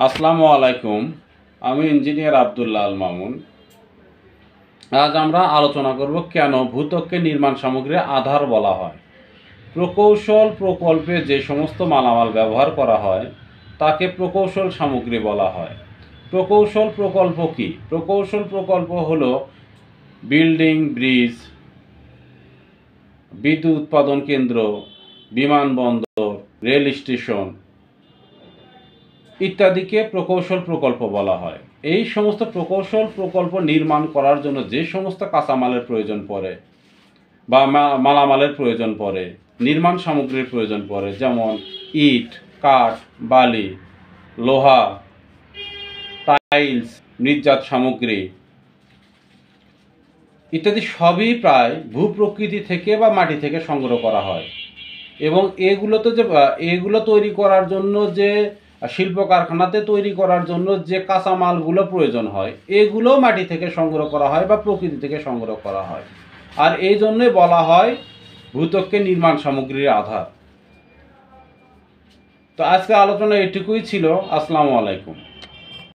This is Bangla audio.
আসসালামু আলাইকুম। আমি ইঞ্জিনিয়ার আব্দুল্লাহ আল মামুন। আজ আমরা আলোচনা করব কেন ভূত্বককে নির্মাণ সামগ্রীর আধার বলা হয়। প্রকৌশল প্রকল্পে যে সমস্ত মালামাল ব্যবহার করা হয় তাকে প্রকৌশল সামগ্রী বলা হয়। প্রকৌশল প্রকল্প কি? প্রকৌশল প্রকল্প হলো বিল্ডিং, ব্রিজ, বিদ্যুৎ উৎপাদন কেন্দ্র, বিমানবন্দর, রেল স্টেশন ইত্যাদিকে প্রকৌশল প্রকল্প বলা হয়। এই সমস্ত প্রকৌশল প্রকল্প নির্মাণ করার জন্য যে সমস্ত কাঁচামালের প্রয়োজন পড়ে বা মালামালের প্রয়োজন পড়ে, নির্মাণ সামগ্রীর প্রয়োজন পড়ে, যেমন ইট, কাঠ, বালি, লোহা, টাইলস, মৃৎজাত সামগ্রী ইত্যাদি সবই প্রায় ভূপ্রকৃতি থেকে বা মাটি থেকে সংগ্রহ করা হয়। এবং এগুলো তৈরি করার জন্য যে শিল্প কারখানাতে তৈরি করার জন্য যে কাঁচামালগুলো প্রয়োজন হয় এগুলো মাটি থেকে সংগ্রহ করা হয় বা প্রকৃতি থেকে সংগ্রহ করা হয়। আর এই জন্যই বলা হয় ভূত্বককে নির্মাণ সামগ্রীর আধার। তো আজকে আলোচনা এটুকুই ছিল। আসসালামু আলাইকুম।